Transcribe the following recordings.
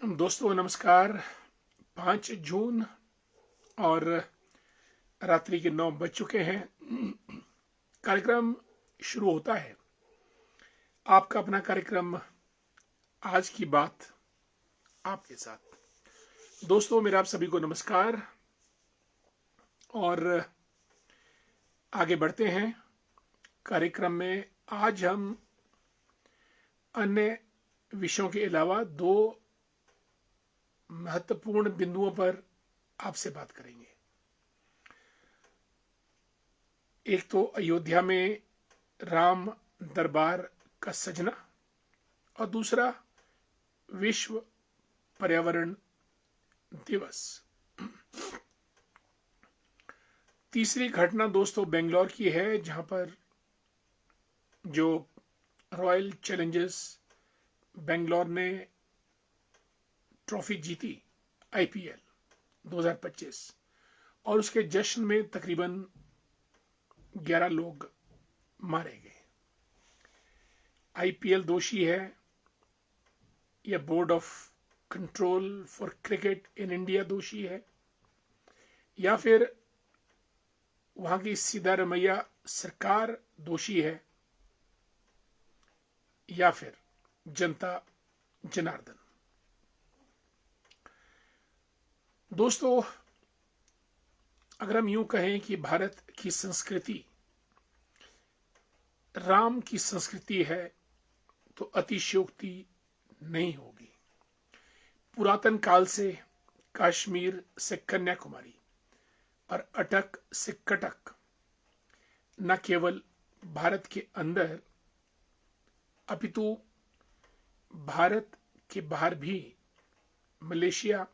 दोस्तों नमस्कार। 5 जून और रात्रि के 9 बज चुके हैं। कार्यक्रम शुरू होता है। आपका अपना कार्यक्रम आज की बात आपके साथ। दोस्तों मेरा आप सभी को नमस्कार और आगे बढ़ते हैं कार्यक्रम में। आज हम अन्य विषयों के अलावा दो महत्वपूर्ण बिंदुओं पर आपसे बात करेंगे। एक तो अयोध्या में राम दरबार का सजना और दूसरा विश्व पर्यावरण दिवस। तीसरी घटना दोस्तों बेंगलोर की है, जहां पर जो रॉयल चैलेंजर्स बेंगलोर ने ट्रॉफी जीती आईपीएल 2025 और उसके जश्न में तकरीबन 11 लोग मारे गए। आईपीएल दोषी है या board of control for cricket in India दोषी है या फिर वहां की सिद्धारमैया सरकार दोषी है या फिर जनता जनार्दन। दोस्तों अगर हम यूं कहें कि भारत की संस्कृति राम की संस्कृति है तो अतिशयोक्ति नहीं होगी। पुरातन काल से कश्मीर से कन्याकुमारी और अटक से कटक न केवल भारत के अंदर अपितु भारत के बाहर भी Malaysia,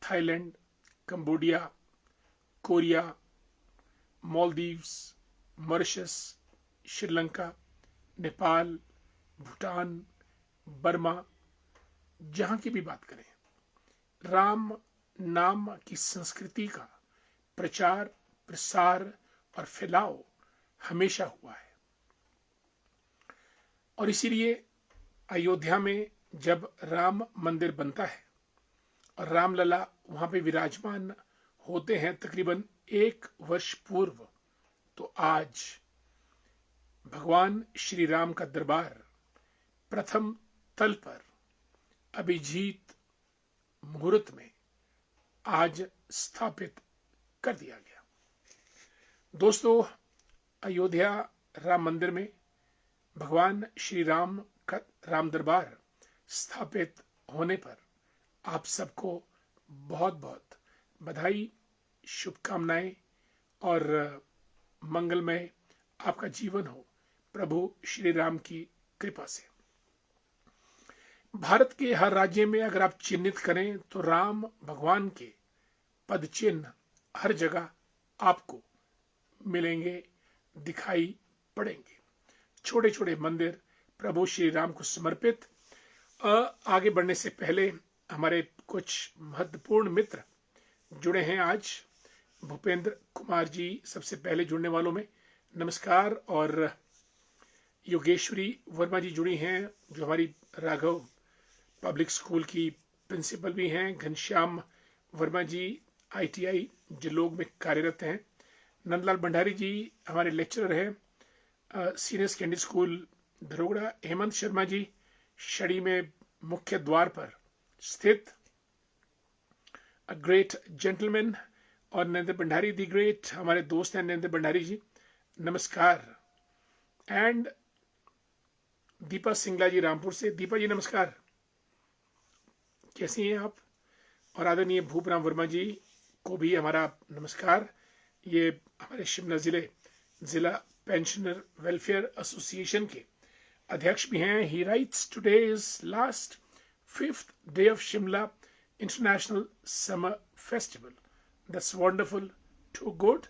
Thailand, Cambodia, Korea, Maldives, Mauritius, Sri Lanka, Nepal, Bhutan, Burma, जहां की भी बात करें, राम नाम की संस्कृति का प्रचार, प्रसार और फैलाव हमेशा हुआ है। और इसीलिए अयोध्या में जब राम मंदिर बनता है और रामलला वहां पे विराजमान होते हैं तकरीबन 1 वर्ष पूर्व, तो आज भगवान श्री राम का दरबार प्रथम तल पर अभिजीत मुहूर्त में आज स्थापित कर दिया गया। दोस्तों अयोध्या राम मंदिर में भगवान श्री राम का राम दरबार स्थापित होने पर आप सबको बहुत बहुत बधाई, शुभकामनाएं और मंगलमय आपका जीवन हो प्रभु श्री राम की कृपा से। भारत के हर राज्य में अगर आप चिन्हित करें तो राम भगवान के पद चिन्ह हर जगह आपको मिलेंगे, दिखाई पड़ेंगे। छोटे छोटे मंदिर प्रभु श्री राम को समर्पित। आगे बढ़ने से पहले हमारे कुछ महत्वपूर्ण मित्र जुड़े हैं आज। भूपेंद्र कुमार जी सबसे पहले जुड़ने वालों में नमस्कार। और योगेश्वरी वर्मा जी जुड़ी हैं, जो हमारी राघव पब्लिक स्कूल की प्रिंसिपल भी हैं। घनश्याम वर्मा जी आईटीआई जलोग में कार्यरत हैं। नंदलाल भंडारी जी हमारे लेक्चरर हैं senior secondary school Dharogra. Hemant Sharma ji शड़ी में मुख्य द्वार पर स्थित अ ग्रेट जेंटलमैन। और नरेंद्र भंडारी दी ग्रेट हमारे दोस्त हैं नरेंद्र भंडारी जी, नमस्कार। एंड दीपा सिंगला जी रामपुर से। दीपा जी नमस्कार, कैसी हैं आप? और आदरणीय भूपराम वर्मा जी को भी हमारा नमस्कार। ये हमारे शिमला जिला पेंशनर वेलफेयर एसोसिएशन के अध्यक्ष भी हैं। ही rights today is last 5th day of Shimla International Summer Festival. That's wonderful, too good.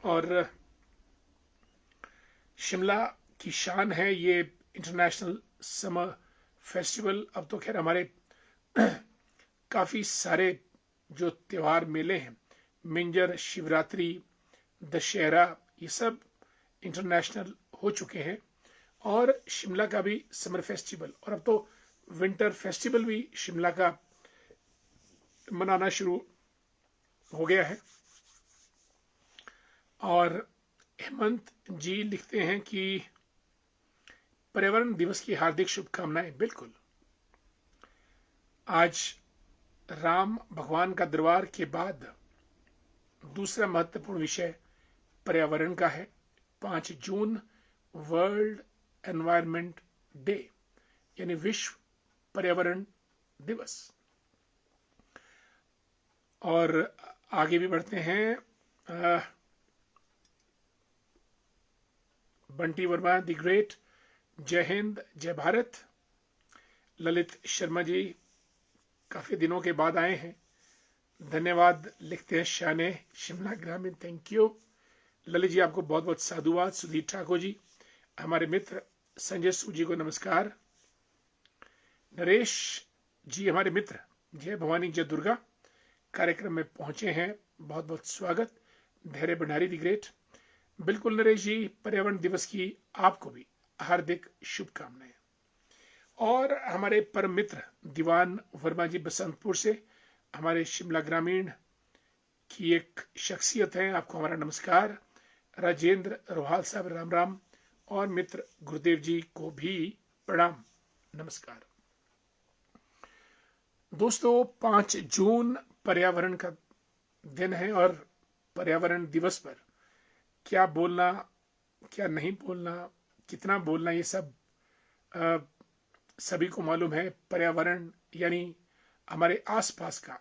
और शिमला की शान है ये इंटरनेशनल समर फेस्टिवल। अब तो खैर हमारे काफी सारे जो त्योहार मेले हैं, मिंजर, शिवरात्रि, दशहरा, ये सब इंटरनेशनल हो चुके हैं। और शिमला का भी समर फेस्टिवल, और अब तो विंटर फेस्टिवल भी शिमला का मनाना शुरू हो गया है। और हेमंत जी लिखते हैं कि पर्यावरण दिवस की हार्दिक शुभकामनाएं। बिल्कुल, आज राम भगवान का दरबार के बाद दूसरा महत्वपूर्ण विषय पर्यावरण का है। 5 जून वर्ल्ड एनवायरनमेंट डे, यानी विश्व पर्यावरण दिवस। और आगे भी बढ़ते हैं। बंटी वर्मा द ग्रेट, जय हिंद जय भारत। ललित शर्मा जी काफी दिनों के बाद आए हैं, धन्यवाद लिखते हैं शाने शिमला ग्रामीण, थैंक यू ललित जी, आपको बहुत बहुत साधुवाद। सुधीर ठाकुर जी, हमारे मित्र संजय सू जी को नमस्कार। नरेश जी हमारे मित्र, जय भवानी जय दुर्गा कार्यक्रम में पहुंचे हैं, बहुत बहुत स्वागत। धैर्य भंडारी दी ग्रेट, बिल्कुल नरेश जी, पर्यावरण दिवस की आपको भी हार्दिक शुभकामनाएं। और हमारे परम मित्र दीवान वर्मा जी बसंतपुर से, हमारे शिमला ग्रामीण की एक शख्सियत है, आपको हमारा नमस्कार। राजेंद्र रोहाल साहब राम राम, और मित्र गुरुदेव जी को भी प्रणाम नमस्कार। दोस्तों, 5 जून पर्यावरण का दिन है, और पर्यावरण दिवस पर क्या बोलना, क्या नहीं बोलना, कितना बोलना, ये सब सभी को मालूम है। पर्यावरण यानी हमारे आसपास का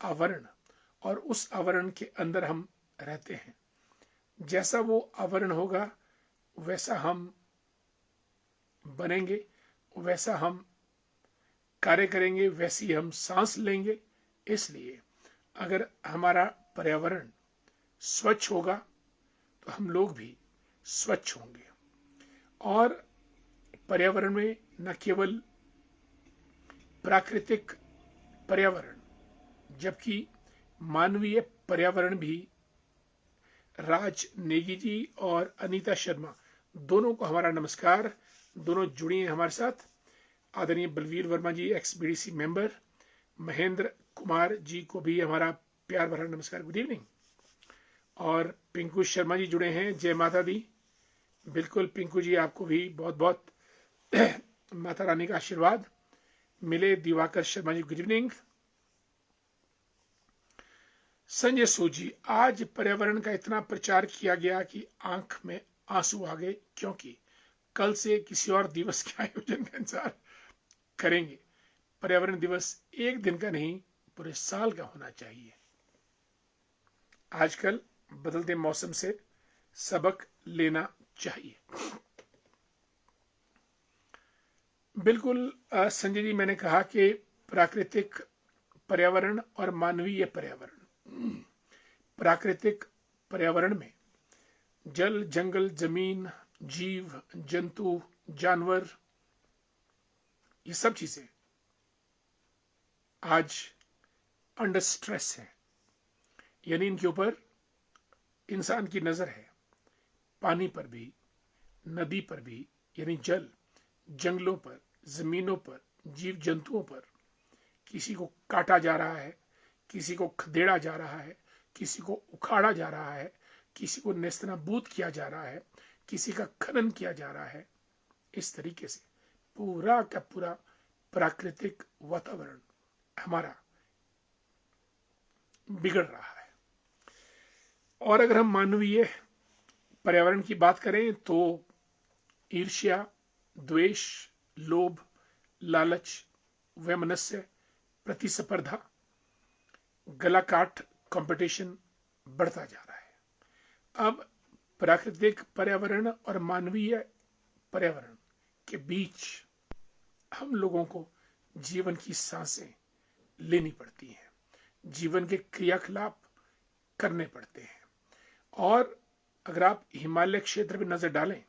आवरण, और उस आवरण के अंदर हम रहते हैं। जैसा वो आवरण होगा वैसा हम बनेंगे, वैसा हम कार्य करेंगे, वैसी हम सांस लेंगे। इसलिए अगर हमारा पर्यावरण स्वच्छ होगा तो हम लोग भी स्वच्छ होंगे। और पर्यावरण में न केवल प्राकृतिक पर्यावरण, जबकि मानवीय पर्यावरण भी। राज नेगी जी और अनीता शर्मा दोनों को हमारा नमस्कार, दोनों जुड़ी हैं हमारे साथ। आदरणीय बलवीर वर्मा जी एक्स-बीडीसी मेंबर, महेंद्र कुमार जी को भी हमारा प्यार भरा नमस्कार, गुड इवनिंग। और पिंकू शर्मा जी जुड़े हैं, जय माता दी। बिल्कुल पिंकू जी, आपको भी बहुत बहुत माता रानी का आशीर्वाद मिले। Diwakar Sharma ji, good evening. संजय सूजी, आज पर्यावरण का इतना प्रचार किया गया कि आंख में आंसू आ गए, क्योंकि कल से किसी और दिवस के आयोजन का इंतजार करेंगे। पर्यावरण दिवस एक दिन का नहीं, पूरे साल का होना चाहिए। आजकल बदलते मौसम से सबक लेना चाहिए। बिल्कुल संजय जी, मैंने कहा कि प्राकृतिक पर्यावरण और मानवीय पर्यावरण। प्राकृतिक पर्यावरण में जल, जंगल, जमीन, जीव जंतु, जानवर, ये सब चीजें आज अंडर स्ट्रेस है, यानी इनके ऊपर इंसान की नजर है। पानी पर भी, नदी पर भी, यानी जल, जंगलों पर, जमीनों पर, जीव जंतुओं पर किसी को काटा जा रहा है, किसी को खदेड़ा जा रहा है, किसी को उखाड़ा जा रहा है, किसी को नेस्तनाबूद किया जा रहा है, किसी का खनन किया जा रहा है। इस तरीके से पूरा का पूरा प्राकृतिक वातावरण हमारा बिगड़ रहा है। और अगर हम मानवीय पर्यावरण की बात करें तो ईर्ष्या, द्वेष, लोभ, लालच, वैमनस्य, प्रतिस्पर्धा, गला काट कंपटीशन बढ़ता जा रहा है। अब प्राकृतिक पर्यावरण और मानवीय पर्यावरण के बीच हम लोगों को जीवन की सांसें लेनी पड़ती हैं, जीवन के क्रियाकलाप करने पड़ते हैं। और अगर आप हिमालय क्षेत्र में नजर डालें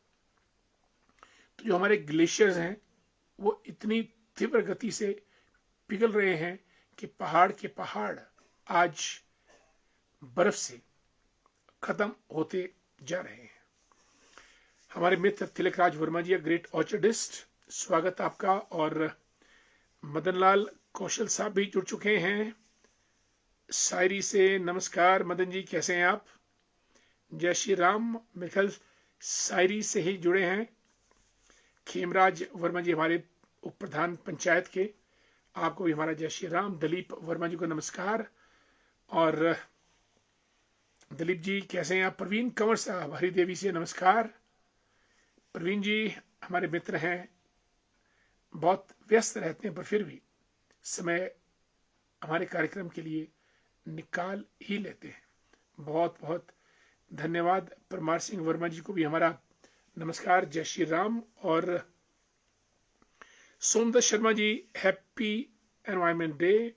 तो जो हमारे ग्लेशियर्स हैं वो इतनी तीव्र गति से पिघल रहे हैं कि पहाड़ के पहाड़ आज बर्फ से खत्म होते जा रहे हैं। हमारे मित्र तिलक राज वर्मा जी, ग्रेट ऑर्चर्डिस्ट, स्वागत आपका। और मदनलाल कौशल साहब भी जुड़ चुके हैं शायरी से। नमस्कार मदन जी, कैसे हैं आप? जय श्री राम, मेरे ख्याल शायरी से ही जुड़े हैं। खेमराज वर्मा जी हमारे उप प्रधान पंचायत के, आपको भी हमारा जय श्री राम। दिलीप वर्मा जी को नमस्कार। और दिलीप जी कैसे हैं आप? प्रवीण कंवर साहब हरिदेवी से नमस्कार। प्रवीण जी हमारे मित्र हैं, बहुत व्यस्त रहते हैं पर फिर भी समय हमारे कार्यक्रम के लिए निकाल ही लेते हैं। बहुत बहुत धन्यवाद। परमार सिंह वर्मा जी को भी हमारा नमस्कार, जय श्री राम। और Somdutt Sharma ji, happy environment day,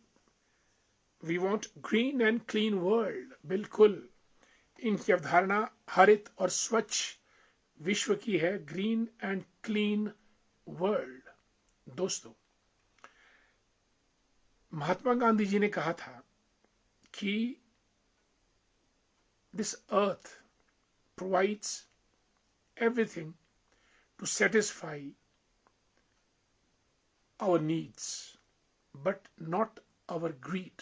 we want green and clean world. बिल्कुल, इनकी अवधारणा हरित और स्वच्छ विश्व की है, ग्रीन एंड क्लीन वर्ल्ड। दोस्तों, महात्मा गांधी जी ने कहा था कि this earth provides everything to satisfy our needs but not our greed.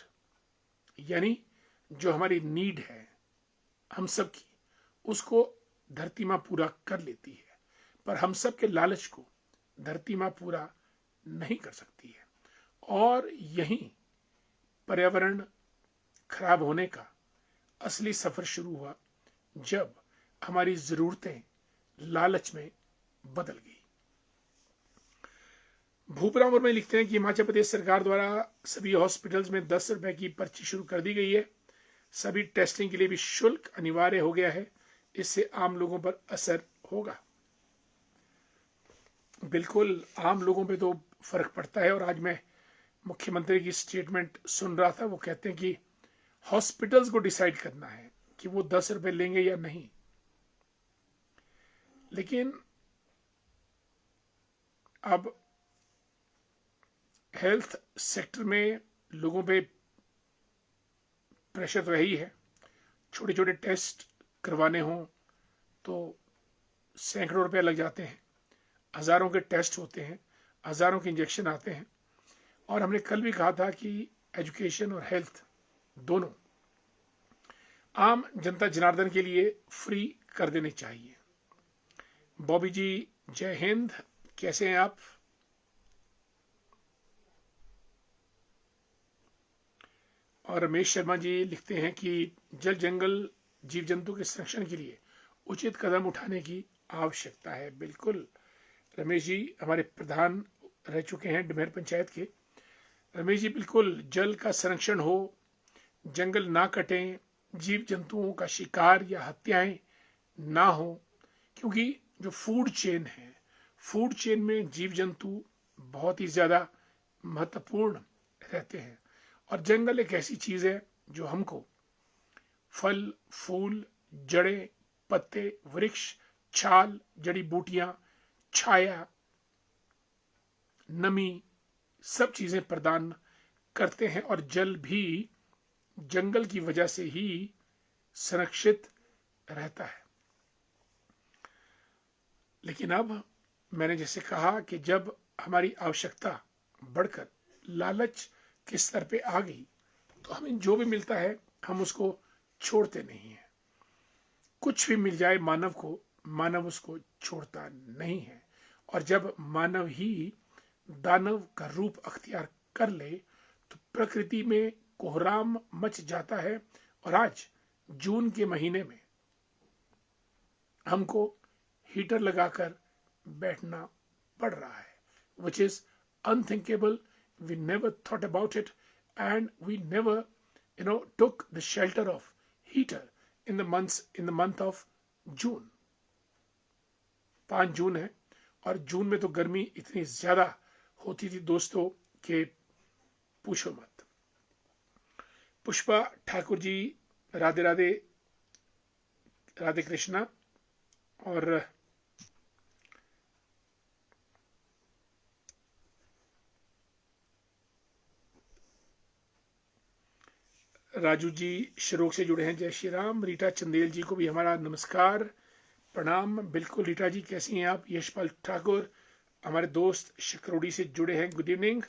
यानी जो हमारी नीड है हम सब की, उसको धरती माँ पूरा कर लेती है, पर हम सब के लालच को धरती माँ पूरा नहीं कर सकती है। और यही पर्यावरण खराब होने का असली सफर शुरू हुआ जब हमारी जरूरतें लालच में बदल गई। भूपराम वर्मा लिखते हैं कि हिमाचल प्रदेश सरकार द्वारा सभी हॉस्पिटल्स में 10 रुपए की पर्ची शुरू कर दी गई है। सभी टेस्टिंग के लिए भी शुल्क अनिवार्य हो गया है। इससे आम लोगों पर असर होगा। बिल्कुल, आम लोगों पे तो फर्क पड़ता है। और आज मैं मुख्यमंत्री की स्टेटमेंट सुन रहा था, वो कहते हैं कि हॉस्पिटल्स को डिसाइड करना है कि वो 10 रुपए लेंगे या नहीं। लेकिन अब हेल्थ सेक्टर में लोगों पे प्रेशर तो यही है। छोटे छोटे टेस्ट करवाने हों तो सैकड़ों रुपए लग जाते हैं, हजारों के टेस्ट होते हैं, हजारों के इंजेक्शन आते हैं। और हमने कल भी कहा था कि एजुकेशन और हेल्थ दोनों आम जनता जनार्दन के लिए फ्री कर देने चाहिए। बॉबी जी जय हिंद, कैसे हैं आप? और रमेश शर्मा जी लिखते हैं कि जल जंगल जीव जंतु के संरक्षण के लिए उचित कदम उठाने की आवश्यकता है। बिल्कुल, रमेश जी हमारे प्रधान रह चुके हैं डुमेर पंचायत के। रमेश जी, बिल्कुल जल का संरक्षण हो, जंगल ना कटें, जीव जंतुओं का शिकार या हत्याएं ना हो, क्योंकि जो फूड चेन है, फूड चेन में जीव जंतु बहुत ही ज्यादा महत्वपूर्ण रहते हैं। और जंगल एक ऐसी चीज है जो हमको फल, फूल, जड़ें, पत्ते, वृक्ष, छाल, जड़ी बूटियां, छाया, नमी, सब चीजें प्रदान करते हैं। और जल भी जंगल की वजह से ही संरक्षित रहता है। लेकिन अब मैंने जैसे कहा कि जब हमारी आवश्यकता बढ़कर लालच के स्तर पे आ गई तो हमें जो भी मिलता है हम उसको छोड़ते नहीं है। कुछ भी मिल जाए मानव को, मानव उसको छोड़ता नहीं है। और जब मानव ही दानव का रूप अख्तियार कर ले तो प्रकृति में कोहराम मच जाता है। और आज जून के महीने में हमको हीटर लगाकर बैठना पड़ रहा है, which is unthinkable. We never thought about it and we never took the shelter of heater in the month of June. 5 जून है और जून में तो गर्मी इतनी ज्यादा होती थी दोस्तों कि पूछो मत। पुष्पा ठाकुर जी, राधे राधे, राधे कृष्णा। और राजू जी शिरोक से जुड़े हैं, जय श्री राम। रीटा चंदेल जी को भी हमारा नमस्कार, प्रणाम। बिल्कुल रीटा जी, कैसी हैं आप? यशपाल ठाकुर हमारे दोस्त शिकरोड़ी से जुड़े हैं, गुड इवनिंग।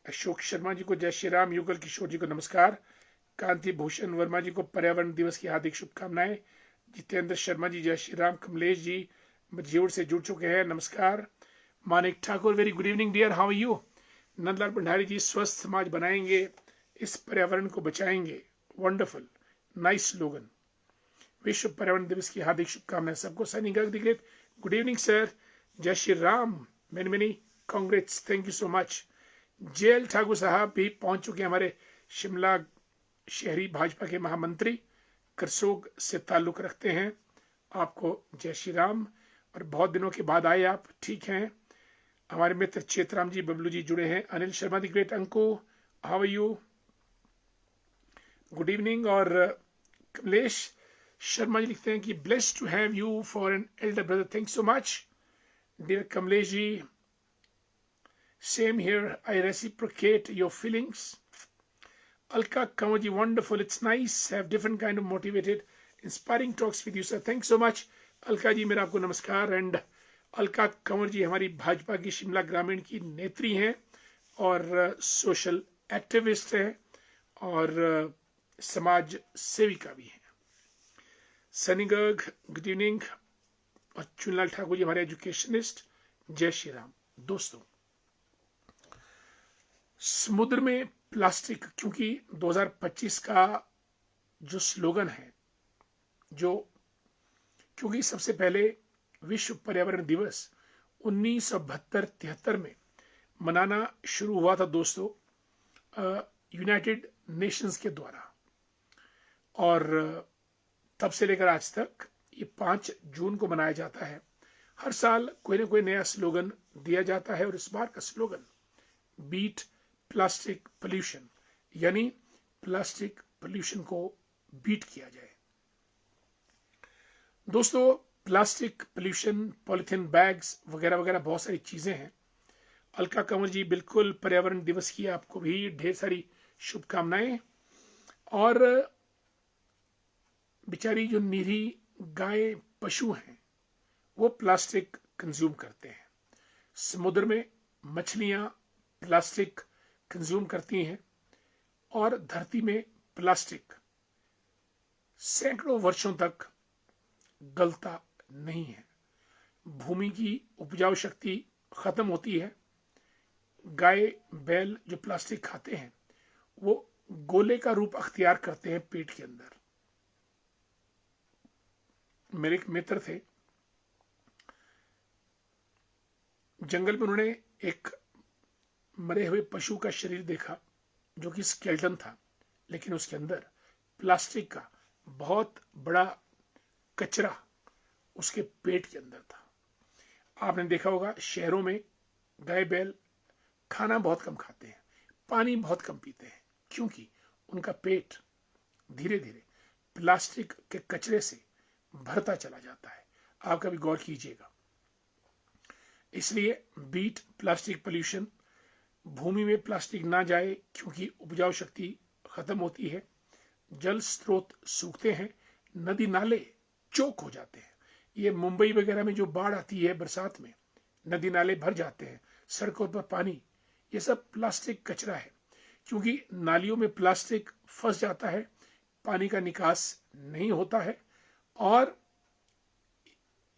अशोक शर्मा जी को जय श्री राम, युगल किशोर जी को नमस्कार, कांति भूषण वर्मा जी को पर्यावरण दिवस की हार्दिक शुभकामनाएं, जितेंद्र शर्मा जी जय श्री राम, कमलेश जी मझियोड़ से जुड़ चुके हैं, नमस्कार। Manik Thakur very good evening dear, how are you. Nandlal Bhandari ji स्वस्थ समाज बनाएंगे, इस पर्यावरण को बचाएंगे, वंडरफुल, नाइस स्लोगन। विश्व पर्यावरण दिवस की हार्दिक शुभकामनाएं सबको। Sunny Garg the great, good evening sir, जय Shri Ram, many many congrats, thank you so much. JL Thakur साहब भी पहुंच चुके हैं, हमारे शिमला शहरी भाजपा के महामंत्री, करसोग से ताल्लुक रखते हैं। आपको जय श्री राम, और बहुत दिनों के बाद आए आप, ठीक हैं। हमारे मित्र चेतराम जी बबलू जी जुड़े हैं। Anil Sharma the great uncle, how are you, good evening. और कमलेश शर्मा जी लिखते हैं कि blessed to have you for an elder brother, thank so much dear Kamlesh ji, same here, I reciprocate your feelings. Alka Kamarji, wonderful, it's nice, have different kind of motivated inspiring talks with you sir, thanks so much Alka ji, मेरा आपको नमस्कार। And Alka Kanwar जी हमारी भाजपा की शिमला ग्रामीण की नेत्री हैं और सोशल एक्टिविस्ट हैं और समाज सेविका भी हैं। सनी गर्ग गुड इवनिंग, और चुनलाल ठाकुर जी हमारे एजुकेशनिस्ट, जय श्री राम। दोस्तों, समुद्र में प्लास्टिक, क्योंकि 2025 का जो स्लोगन है, क्योंकि सबसे पहले विश्व पर्यावरण दिवस 1972-73 में मनाना शुरू हुआ था दोस्तों, यूनाइटेड नेशंस के द्वारा, और तब से लेकर आज तक ये 5 जून को मनाया जाता है। हर साल कोई ना कोई नया स्लोगन दिया जाता है, और इस बार का स्लोगन बीट प्लास्टिक पोल्यूशन, यानी प्लास्टिक पोल्यूशन को बीट किया जाए। दोस्तों, प्लास्टिक पोल्यूशन, पॉलिथीन बैग्स वगैरह वगैरह बहुत सारी चीजें हैं। अलका कंवर जी, बिल्कुल पर्यावरण दिवस की आपको भी ढेर सारी शुभकामनाएं। और बेचारी जो निरीह गाय पशु हैं, वो प्लास्टिक कंज्यूम करते हैं। समुद्र में मछलियां प्लास्टिक कंज्यूम करती हैं, और धरती में प्लास्टिक सैकड़ों वर्षों तक गलता नहीं है। भूमि की उपजाऊ शक्ति खत्म होती है। गाय बैल जो प्लास्टिक खाते हैं, वो गोले का रूप अख्तियार करते हैं पेट के अंदर। मेरे एक मित्र थे, जंगल में उन्होंने एक मरे हुए पशु का शरीर देखा, जो कि स्केलेटन था, लेकिन उसके अंदर प्लास्टिक का बहुत बड़ा कचरा उसके पेट के अंदर था। आपने देखा होगा, शहरों में गाय बैल खाना बहुत कम खाते हैं, पानी बहुत कम पीते हैं, क्योंकि उनका पेट धीरे धीरे प्लास्टिक के कचरे से भरता चला जाता है। आप कभी गौर कीजिएगा। इसलिए बीट प्लास्टिक पोल्यूशन, भूमि में प्लास्टिक ना जाए, क्योंकि उपजाऊ शक्ति खत्म होती है, जल स्रोत सूखते हैं, नदी नाले चोक हो जाते हैं। ये मुंबई वगैरह में जो बाढ़ आती है बरसात में, नदी नाले भर जाते हैं, सड़कों पर पानी, ये सब प्लास्टिक कचरा है। क्योंकि नालियों में प्लास्टिक फंस जाता है, पानी का निकास नहीं होता है, और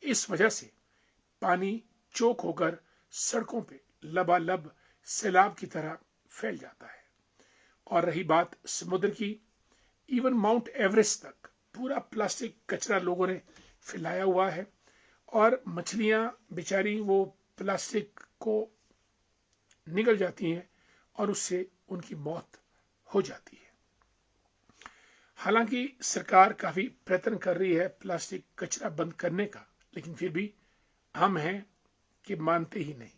इस वजह से पानी चोक होकर सड़कों पे लबालब सैलाब की तरह फैल जाता है। और रही बात समुद्र की, इवन माउंट एवरेस्ट तक पूरा प्लास्टिक कचरा लोगों ने फैलाया हुआ है, और मछलियां बेचारी वो प्लास्टिक को निगल जाती हैं, और उससे उनकी मौत हो जाती है। हालांकि सरकार काफी प्रयत्न कर रही है प्लास्टिक कचरा बंद करने का, लेकिन फिर भी हम हैं कि मानते ही नहीं।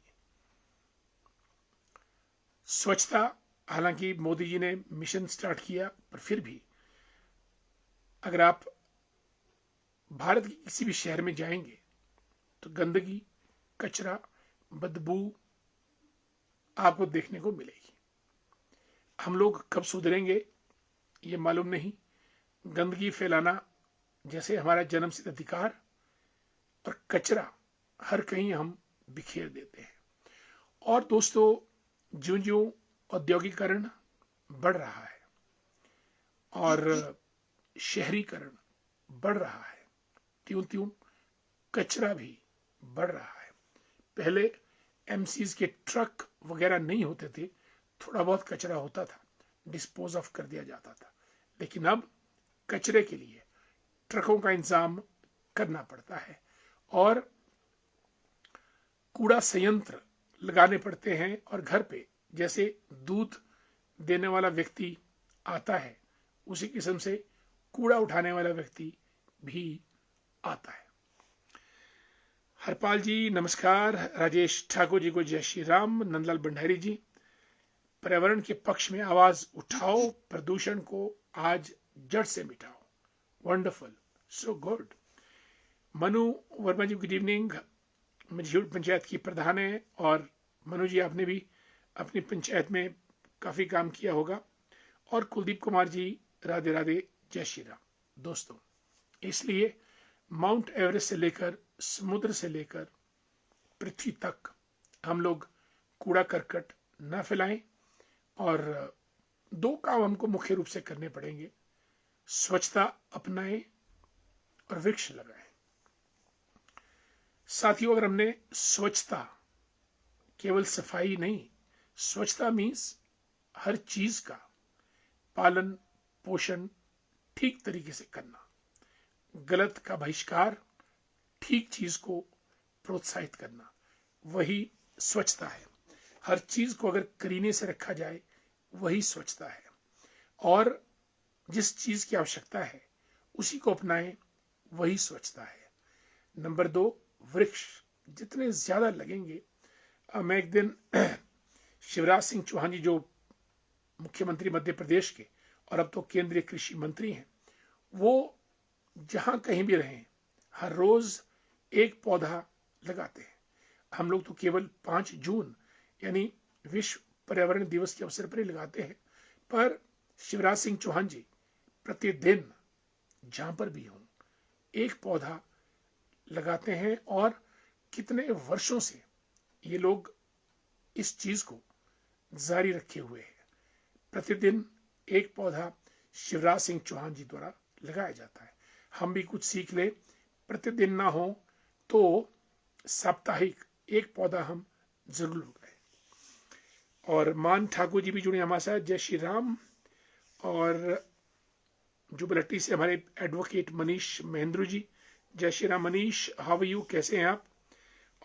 स्वच्छता, हालांकि मोदी जी ने मिशन स्टार्ट किया, पर फिर भी अगर आप भारत के किसी भी शहर में जाएंगे तो गंदगी, कचरा, बदबू आपको देखने को मिलेगी। हम लोग कब सुधरेंगे ये मालूम नहीं। गंदगी फैलाना जैसे हमारा जन्मसिद्ध अधिकार, और कचरा हर कहीं हम बिखेर देते हैं। और दोस्तों, ज्यों ज्यों औद्योगिकरण बढ़ रहा है और शहरीकरण बढ़ रहा है, त्यों त्यों कचरा भी बढ़ रहा है। पहले एमसीज के ट्रक वगैरह नहीं होते थे, थोड़ा बहुत कचरा होता था, डिस्पोज ऑफ कर दिया जाता था, लेकिन अब कचरे के लिए ट्रकों का इंतजाम करना पड़ता है और कूड़ा संयंत्र लगाने पड़ते हैं। और घर पे जैसे दूध देने वाला व्यक्ति आता है, उसी किस्म से कूड़ा उठाने वाला व्यक्ति भी आता है। हरपाल जी नमस्कार, राजेश ठाकुर जी को जय श्री राम, नंदलाल भंडारी जी पर्यावरण के पक्ष में आवाज उठाओ, प्रदूषण को आज जड़ से मिटाओ, wonderful, so good. Manu Verma ji good evening, Majhir panchayat की प्रधान है और मनु जी आपने भी अपनी पंचायत में काफी काम किया होगा। और कुलदीप कुमार जी राधे राधे, जय श्री राम। दोस्तों, इसलिए माउंट एवरेस्ट से लेकर समुद्र से लेकर पृथ्वी तक हम लोग कूड़ा करकट न फैलाएं और दो काम हमको मुख्य रूप से करने पड़ेंगे, स्वच्छता अपनाएं और वृक्ष लगाएं। साथियों, अगर हमने स्वच्छता, केवल सफाई नहीं, स्वच्छता मीन्स हर चीज का पालन पोषण ठीक तरीके से करना, गलत का बहिष्कार, ठीक चीज को प्रोत्साहित करना, वही स्वच्छता है। हर चीज को अगर करीने से रखा जाए वही स्वच्छता है। और जिस चीज की आवश्यकता है उसी को अपनाएं, वही स्वच्छता है। नंबर 2, वृक्ष जितने ज्यादा लगेंगे। मैं एक दिन शिवराज सिंह चौहान जी जो मुख्यमंत्री मध्य प्रदेश के और अब तो केंद्रीय कृषि मंत्री हैं, वो जहां कहीं भी रहें हर रोज एक पौधा लगाते हैं। हम लोग तो केवल 5 जून यानी विश्व पर्यावरण दिवस के अवसर पर ही लगाते हैं, पर शिवराज सिंह चौहान जी प्रतिदिन जहां पर भी हों एक पौधा लगाते हैं और कितने वर्षों से ये लोग इस चीज को जारी रखे हुए हैं। प्रतिदिन एक पौधा शिवराज सिंह चौहान जी द्वारा लगाया जाता है। हम भी कुछ सीख ले, प्रतिदिन ना हो तो साप्ताहिक एक पौधा हम जरूर लगाएं। और मान ठाकुर जी भी जुड़े हमारे साथ, जय श्री राम। और जुबलट्टी से हमारे एडवोकेट मनीष महेंद्र जी, जय श्री राम मनीष, हाउ यू, कैसे हैं आप।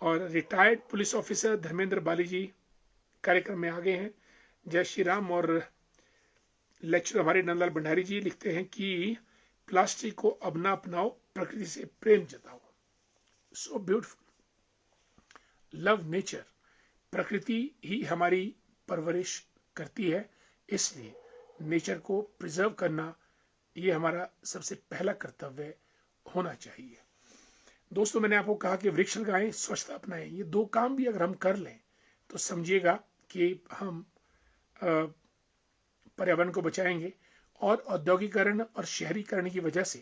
और रिटायर्ड पुलिस ऑफिसर धर्मेंद्र बाली जी कार्यक्रम में आ गए हैं, जय श्री राम। और लेक्चर हमारे नंदलाल भंडारी जी लिखते हैं कि प्लास्टिक को अब ना अपनाओ, प्रकृति से प्रेम जताओ। So beautiful, love nature. प्रकृति ही हमारी परवरिश करती है, इसलिए नेचर को प्रिजर्व करना ये हमारा सबसे पहला कर्तव्य होना चाहिए। दोस्तों, मैंने आपको कहा कि वृक्ष लगाएं, स्वच्छता अपनाएं। ये दो काम भी अगर हम कर लें तो समझिएगा कि हम पर्यावरण को बचाएंगे। और औद्योगिकरण और शहरीकरण की वजह से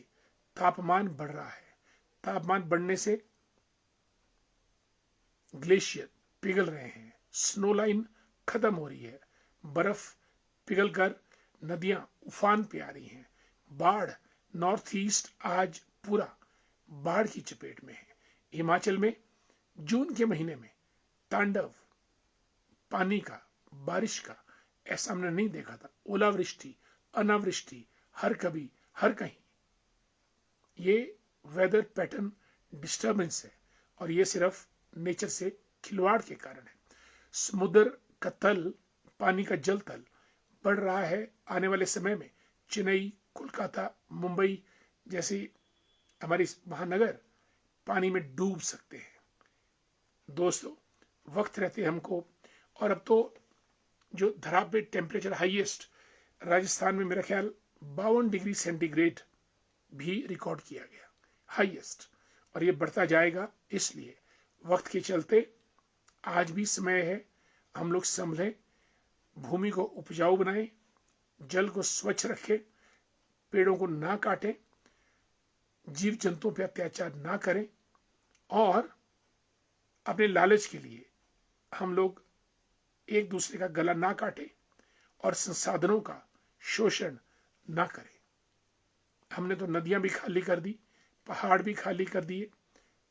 तापमान बढ़ रहा है। तापमान बढ़ने से ग्लेशियर पिघल रहे हैं, स्नो लाइन खत्म हो रही है, बर्फ पिघलकर नदियां उफान पे आ रही हैं, बाढ़, नॉर्थ ईस्ट आज पूरा बाढ़ की चपेट में है। हिमाचल में जून के महीने में तांडव पानी का, बारिश का ऐसा हमने नहीं देखा था। ओलावृष्टि, अनावृष्टि हर कभी हर कहीं। ये वेदर पैटर्न डिस्टर्बेंस है और ये सिर्फ नेचर से खिलवाड़ के कारण है। समुद्र का तल, पानी का जल तल बढ़ रहा है। आने वाले समय में चेन्नई, कोलकाता, मुंबई जैसी हमारी महानगर पानी में डूब सकते हैं। दोस्तों, वक्त रहते हमको, और अब तो जो धरा पे टेम्परेचर हाईएस्ट राजस्थान में मेरा ख्याल 52 डिग्री सेंटीग्रेड भी रिकॉर्ड किया गया, हाईएस्ट, और ये बढ़ता जाएगा। इसलिए वक्त के चलते आज भी समय है, हम लोग संभलें, भूमि को उपजाऊ बनाएं, जल को स्वच्छ रखें, पेड़ों को ना काटें, जीव जंतुओं पर अत्याचार ना करें और अपने लालच के लिए हम लोग एक दूसरे का गला ना काटें। और संसाधनों का शोषण ना करें। हमने तो नदियां भी खाली कर दी, पहाड़ भी खाली कर दिए,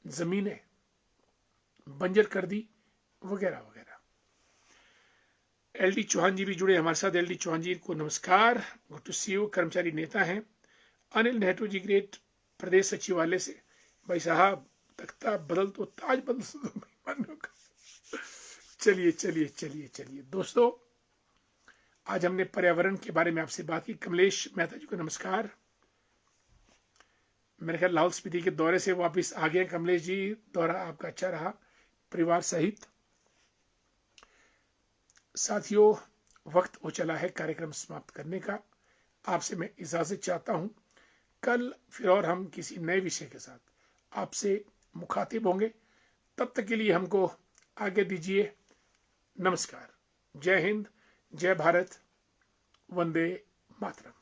जमीनें बंजर कर दी, वगैरह वगैरह। एलडी चौहान जी भी जुड़े हमारे साथ। एलडी चौहान जी को नमस्कार, गुड टू सी यू। कर्मचारी नेता हैं। अनिल नेहरू जी ग्रेट, प्रदेश सचिवालय से। भाई साहब तख्ता बदल तो ताज बदल दो मेहमानों का। चलिए चलिए चलिए चलिए दोस्तों, आज हमने पर्यावरण के बारे में आपसे बात की। कमलेश मेहता जी को नमस्कार। मेरे ख्याल लाहौल स्पीति के दौरे से वापस आ गए कमलेश जी, दौरा आपका अच्छा रहा परिवार सहित। साथियों, वक्त हो चला है कार्यक्रम समाप्त करने का। आपसे मैं इजाजत चाहता हूं। कल फिर और हम किसी नए विषय के साथ आपसे मुखातिब होंगे। तब तक के लिए हमको आगे दीजिए। नमस्कार, जय हिंद, जय भारत, वंदे मातरम।